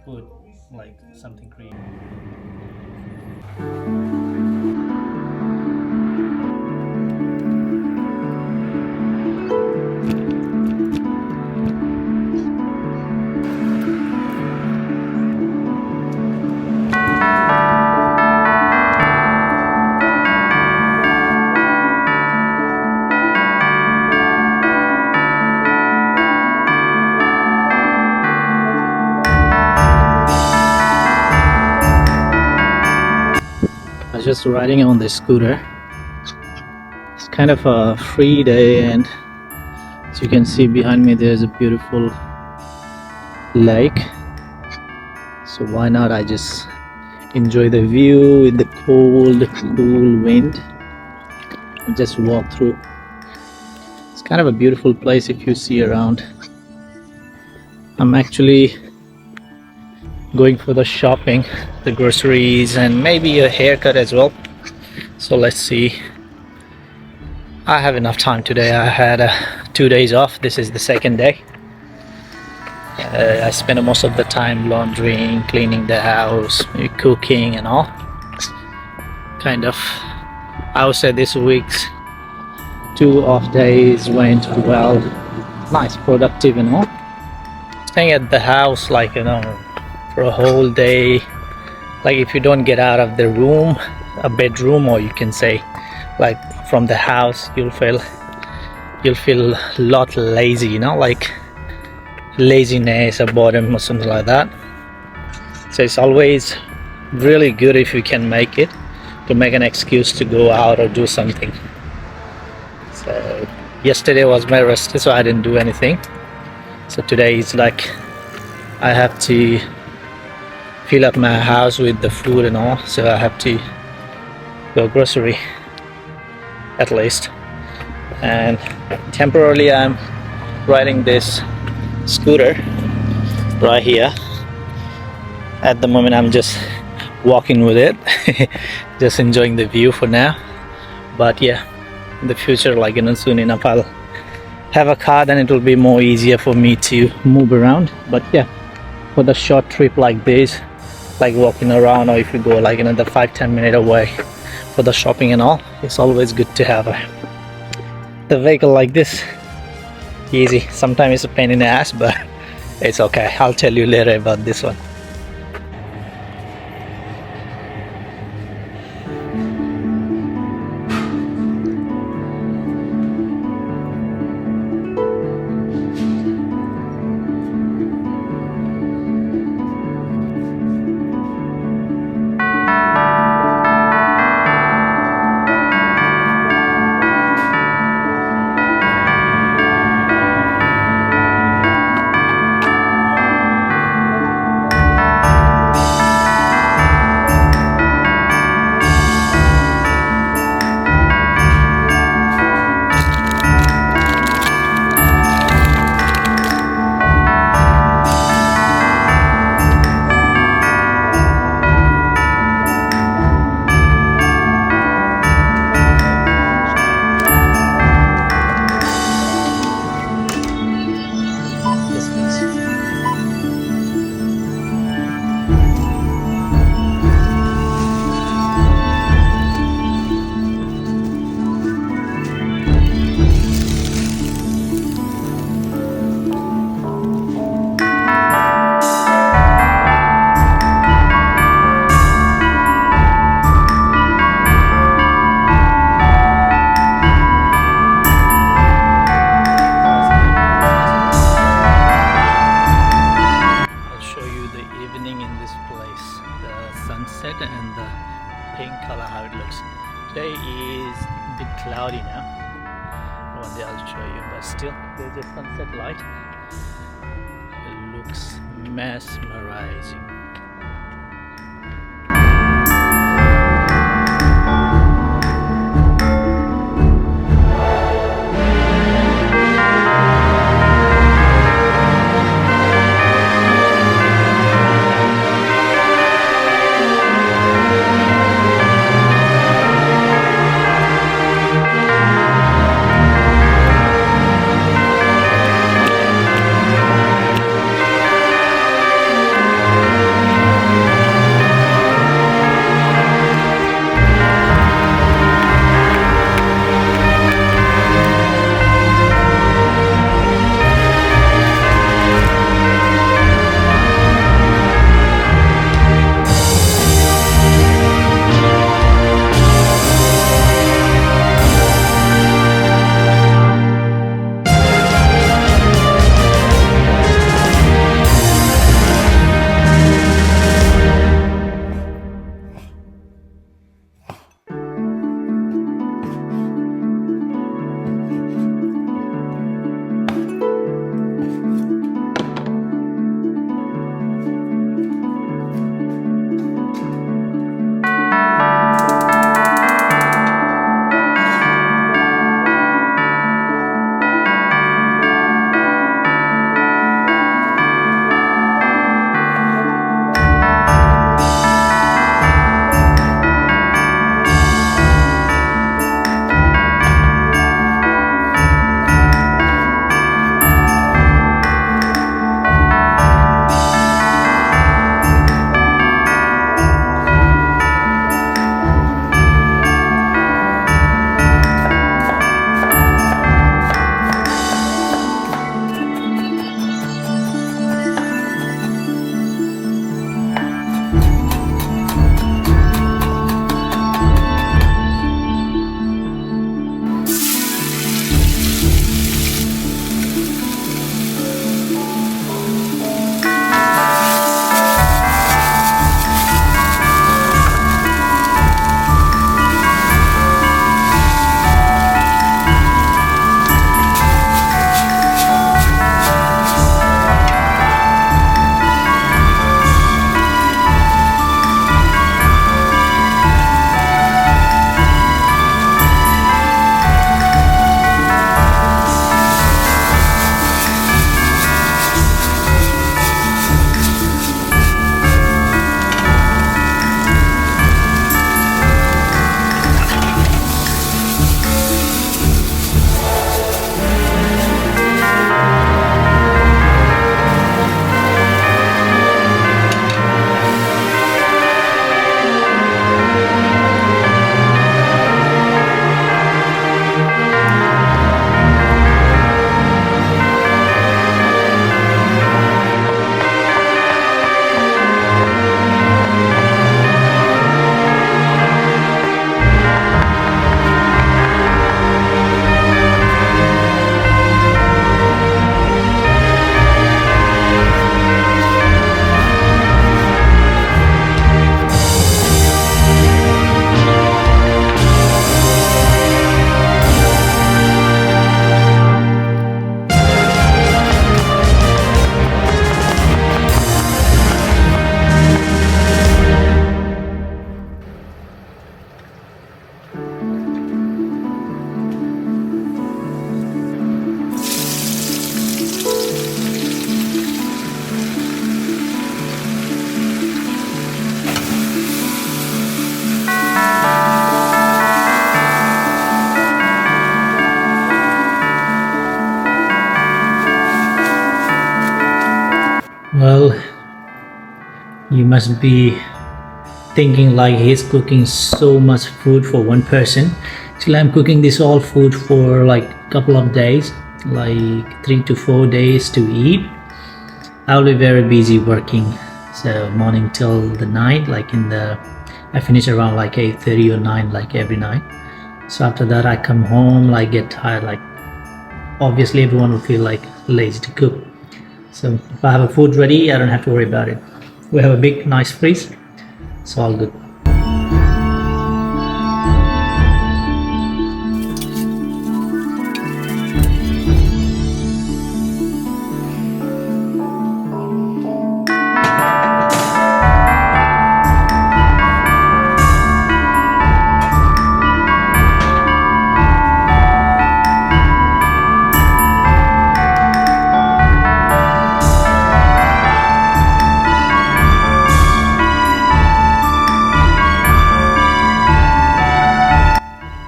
put like something cream. I was just riding on this scooter. It's kind of a free day, and as you can see behind me, there's a beautiful lake. So why not? I just enjoy the view with the cold, cool wind. And just walk through. It's kind of a beautiful place if you see around. I'm actually going for the shopping, the groceries, and maybe a haircut as well. So let's see. I have enough time today. I had 2 days off. This is the second day. I spent most of the time laundering, cleaning the house, cooking and all. Kind of, I would say this week's 2 off days went well. Nice, productive and all. Staying at the house, like, for a whole day, like if you don't get out of the room, a bedroom, or you can say like from the house, you'll feel a lot lazy, like laziness or boredom or something like that. So it's always really good if you can make it to make an excuse to go out or do something. So yesterday was my rest day, so I didn't do anything. So today is like I have to fill up my house with the food and all, so I have to go grocery at least. And temporarily I'm riding this scooter right here. At the moment I'm just walking with it, just enjoying the view for now. But yeah, in the future, like soon enough I'll have a car, then it will be more easier for me to move around. But yeah, for the short trip like this, like walking around, or if you go like the 5-10 minute away for the shopping and all, it's always good to have the vehicle like this. Easy. Sometimes it's a pain in the ass, but it's okay. I'll tell you later about this one. Sunset and the pink color, how it looks. Today is a bit cloudy now. One day I'll show you, but still there's a sunset light. It looks mesmerizing. Well, you must be thinking like he's cooking so much food for one person. Actually, I'm cooking this all food for like a couple of days, like 3 to 4 days to eat. I'll be very busy working, so morning till the night. Like in the, I finish around like 8:30 or 9, like every night. So after that, I come home, like get tired. Like obviously, everyone will feel like lazy to cook. So if I have a food ready, I don't have to worry about it. We have a big, nice freeze. It's all good.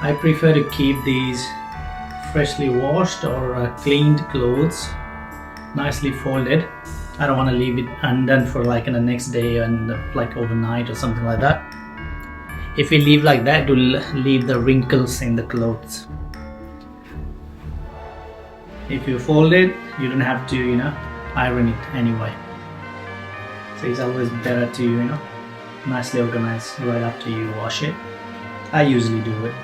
I prefer to keep these freshly washed or cleaned clothes nicely folded. I don't want to leave it undone for like in the next day and like overnight or something like that. If you leave like that, it will leave the wrinkles in the clothes. If you fold it, you don't have to, iron it anyway. So it's always better to, nicely organize right after you wash it. I usually do it.